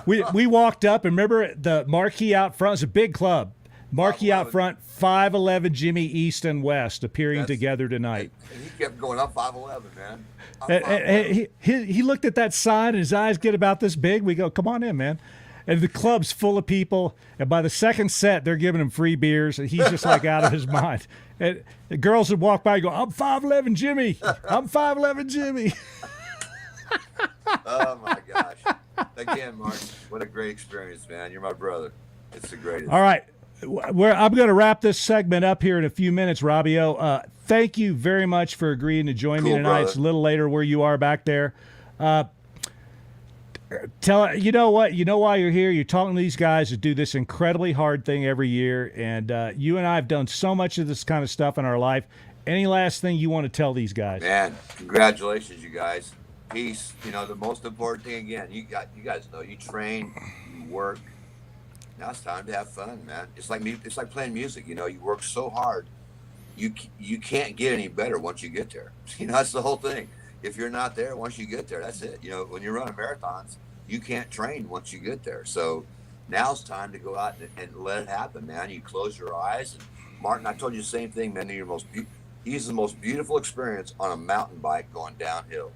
We walked up, and remember the marquee out front? It's a big club. Marquee out front, 511 Jimmy East and West appearing together tonight. And he kept going up 511, man. And he looked at that sign, and his eyes get about this big. We go, come on in, man. And the club's full of people, and by the second set, they're giving him free beers, and he's just like out of his mind. And the girls would walk by and go, I'm 5'11 Jimmy. I'm 5'11 Jimmy. Oh, my gosh. Again, Mark, what a great experience, man. You're my brother. It's the greatest. All right. I'm going to wrap this segment up here in a few minutes, Robbio. Thank you very much for agreeing to join me tonight. Brother. It's a little later where you are back there. You know what? You know why you're here? You're talking to these guys that do this incredibly hard thing every year. And you and I have done so much of this kind of stuff in our life. Any last thing you want to tell these guys? Man, congratulations, you guys. Peace. You know, the most important thing again, you guys know, you train, you work. Now it's time to have fun, man. It's like playing music. You know, you work so hard, you can't get any better once you get there. You know, that's the whole thing. If you're not there, once you get there, that's it. You know, when you're running marathons, you can't train once you get there. So now it's time to go out and let it happen, man. You close your eyes. And Martin, I told you the same thing, man. He's the most beautiful experience on a mountain bike going downhill,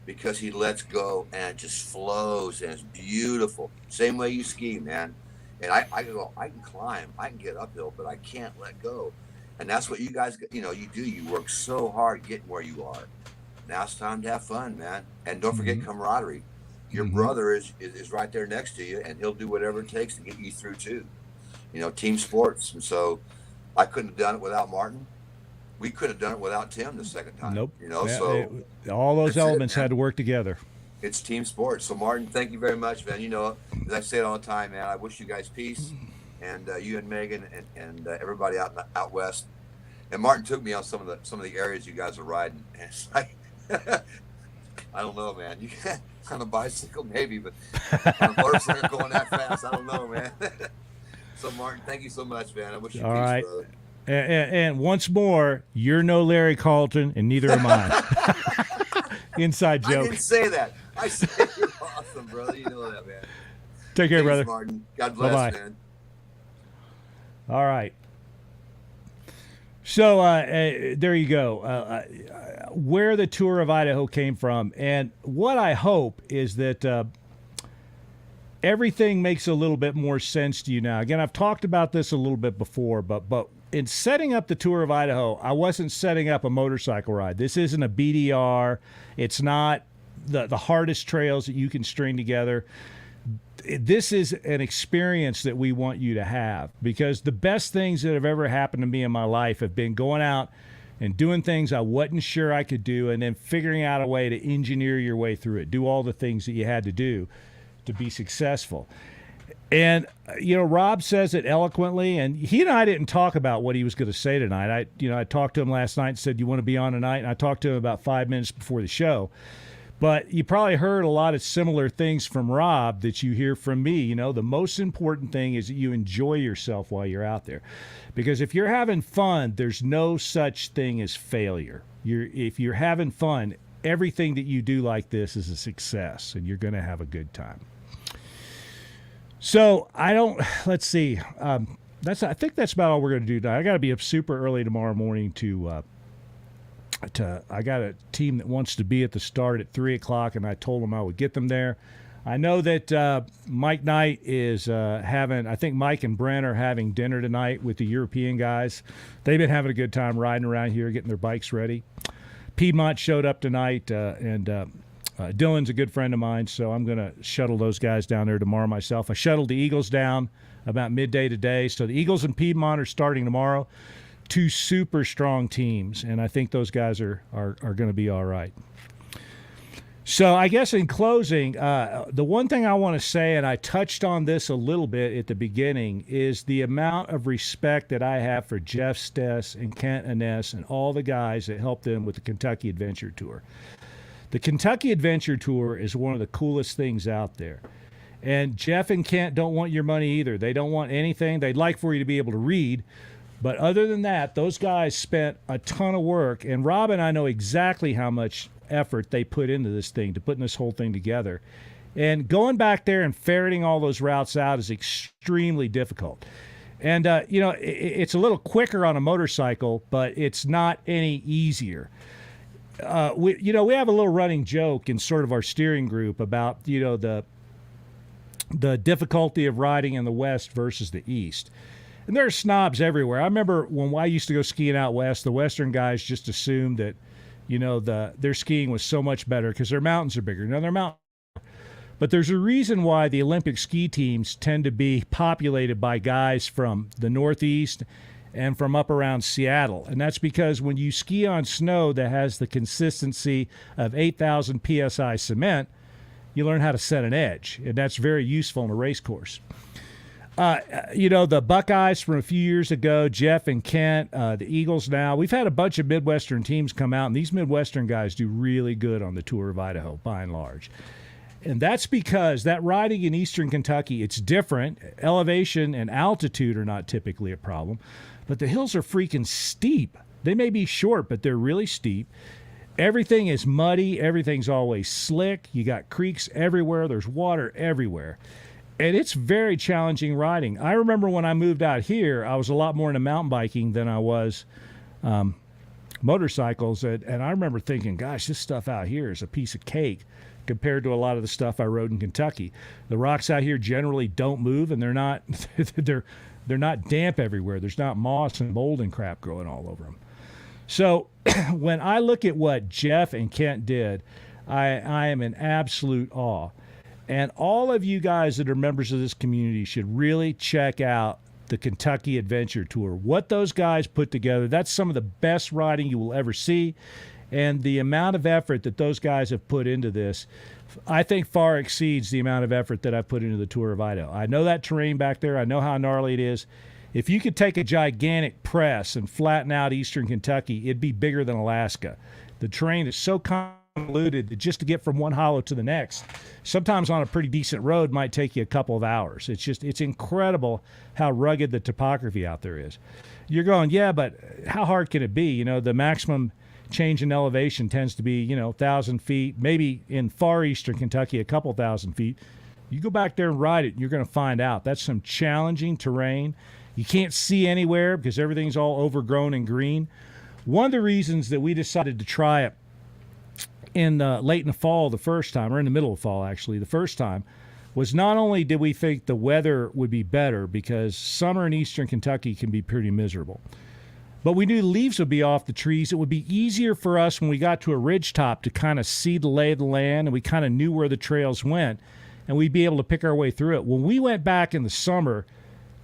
because he lets go and it just flows and it's beautiful. Same way you ski, man. And I can climb, I can get uphill, but I can't let go. And that's what you guys, you know, you do. You work so hard getting where you are. Now it's time to have fun, man. And don't forget camaraderie. Your brother is right there next to you, and he'll do whatever it takes to get you through too. You know, team sports. And so I couldn't have done it without Martin. We could have done it without Tim the second time. Nope. You know, all those elements had to work together. It's team sports. So Martin, thank you very much, man. You know, as I say it all the time, man, I wish you guys peace, and you and Megan and everybody out west. And Martin took me on some of the areas you guys are riding, and it's like, I don't know, man. You can on a bicycle maybe, but on a motorcycle going that fast, I don't know, man. So Martin, thank you so much, man. I wish you peace, right, brother. And once more, you're no Larry Carlton, and neither am I. Inside joke. I didn't say that. I said you're awesome, brother. You know that, man. Take care, Thanks, brother. Martin. God bless, Bye-bye. man. All right. So there you go. Where the tour of Idaho came from, and what I hope is that everything makes a little bit more sense to you now. Again, I've talked about this a little bit before, but in setting up the tour of Idaho, I wasn't setting up a motorcycle ride. This isn't a BDR. It's not the hardest trails that you can string together. This is an experience that we want you to have, because the best things that have ever happened to me in my life have been going out and doing things I wasn't sure I could do, and then figuring out a way to engineer your way through it, do all the things that you had to do to be successful. And, you know, Rob says it eloquently, and he and I didn't talk about what he was going to say tonight. I talked to him last night and said, you want to be on tonight? And I talked to him about 5 minutes before the show. But you probably heard a lot of similar things from Rob that you hear from me. You know, the most important thing is that you enjoy yourself while you're out there. Because if you're having fun, there's no such thing as failure. If you're having fun, everything that you do like this is a success, and you're going to have a good time. So let's see. I think that's about all we're going to do tonight. I got to be up super early tomorrow morning I got a team that wants to be at the start at 3:00, and I told them I would get them there. I know that Mike Knight is I think Mike and Brent are having dinner tonight with the European guys. They've been having a good time riding around here, getting their bikes ready. Piedmont showed up tonight, and Dylan's a good friend of mine, so I'm going to shuttle those guys down there tomorrow myself. I shuttled the Eagles down about midday today, so the Eagles and Piedmont are starting tomorrow. Two super strong teams, and I think those guys are going to be all right. So I guess in closing, the one thing I want to say, and I touched on this a little bit at the beginning, is the amount of respect that I have for Jeff Stess and Kent Innes and all the guys that helped them with the Kentucky Adventure Tour. The Kentucky Adventure Tour is one of the coolest things out there. And Jeff and Kent don't want your money either. They don't want anything. They'd like for you to be able to read. But other than that, those guys spent a ton of work. And Rob and I know exactly how much effort they put into this thing, to putting this whole thing together. And going back there and ferreting all those routes out is extremely difficult. And, it's a little quicker on a motorcycle, but it's not any easier. We have a little running joke in sort of our steering group about, the difficulty of riding in the West versus the East. And there are snobs everywhere. I remember when I used to go skiing out west, the Western guys just assumed that, their skiing was so much better because their mountains are bigger. Now, they're mountains. But there's a reason why the Olympic ski teams tend to be populated by guys from the Northeast and from up around Seattle. And that's because when you ski on snow that has the consistency of 8,000 PSI cement, you learn how to set an edge, and that's very useful in a race course. The Buckeyes from a few years ago, Jeff and Kent, the Eagles now. We've had a bunch of Midwestern teams come out, and these Midwestern guys do really good on the Tour of Idaho, by and large. And that's because that riding in eastern Kentucky, it's different. Elevation and altitude are not typically a problem, but the hills are freaking steep. They may be short, but they're really steep. Everything is muddy. Everything's always slick. You got creeks everywhere. There's water everywhere. And it's very challenging riding. I remember when I moved out here, I was a lot more into mountain biking than I was motorcycles. And I remember thinking, gosh, this stuff out here is a piece of cake compared to a lot of the stuff I rode in Kentucky. The rocks out here generally don't move, and they're not they're not damp everywhere. There's not moss and mold and crap growing all over them. So when I look at what Jeff and Kent did, I am in absolute awe. And all of you guys that are members of this community should really check out the Kentucky Adventure Tour. What those guys put together, that's some of the best riding you will ever see. And the amount of effort that those guys have put into this, I think far exceeds the amount of effort that I've put into the Tour of Idaho. I know that terrain back there. I know how gnarly it is. If you could take a gigantic press and flatten out eastern Kentucky, it'd be bigger than Alaska. The terrain is so convoluted that just to get from one hollow to the next, sometimes on a pretty decent road, might take you a couple of hours. It's incredible how rugged the topography out there is. You're going, yeah, but how hard can it be? The maximum change in elevation tends to be, 1,000 feet, maybe in far eastern Kentucky, a couple thousand feet. You go back there and ride it, and you're going to find out. That's some challenging terrain. You can't see anywhere because everything's all overgrown and green. One of the reasons that we decided to try it in late in the fall the first time, or in the middle of fall actually, the first time, was not only did we think the weather would be better because summer in eastern Kentucky can be pretty miserable, but we knew the leaves would be off the trees. It would be easier for us when we got to a ridgetop to kind of see the lay of the land, and we kind of knew where the trails went, and we'd be able to pick our way through it. When we went back in the summer,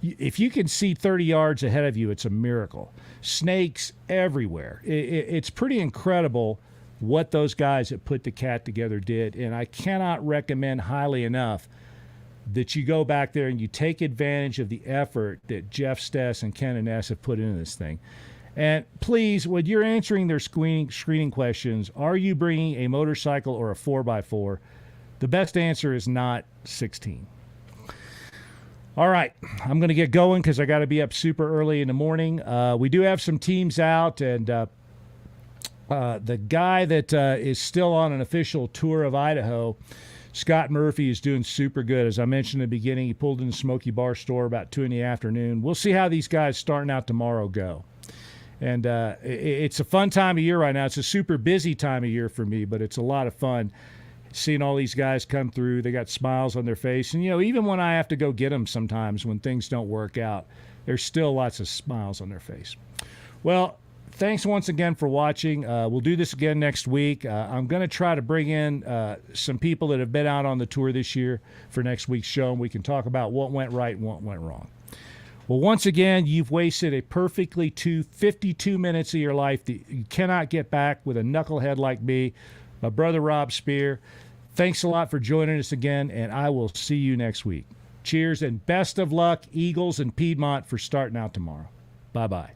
if you can see 30 yards ahead of you, it's a miracle. Snakes everywhere. It's pretty incredible what those guys that put the cat together did, and I cannot recommend highly enough that you go back there and you take advantage of the effort that Jeff Stess and Ken and Ness have put into this thing. And please, when you're answering their screening questions, are you bringing a motorcycle or a 4x4? The best answer is not 16. All right, I'm going to get going because I got to be up super early in the morning. We do have some teams out, and the guy that is still on an official tour of Idaho, Scott Murphy, is doing super good. As I mentioned in the beginning, he pulled in the Smoky Bar store about 2 in the afternoon. We'll see how these guys starting out tomorrow go. And it's a fun time of year right now. It's a super busy time of year for me, but it's a lot of fun seeing all these guys come through. They got smiles on their face. And, even when I have to go get them sometimes when things don't work out, there's still lots of smiles on their face. Well, thanks once again for watching. We'll do this again next week. I'm going to try to bring in some people that have been out on the tour this year for next week's show, and we can talk about what went right and what went wrong. Well, once again, you've wasted a perfectly 52 minutes of your life that you cannot get back with a knucklehead like me, my brother Rob Spear. Thanks a lot for joining us again, and I will see you next week. Cheers and best of luck, Eagles and Piedmont, for starting out tomorrow. Bye-bye.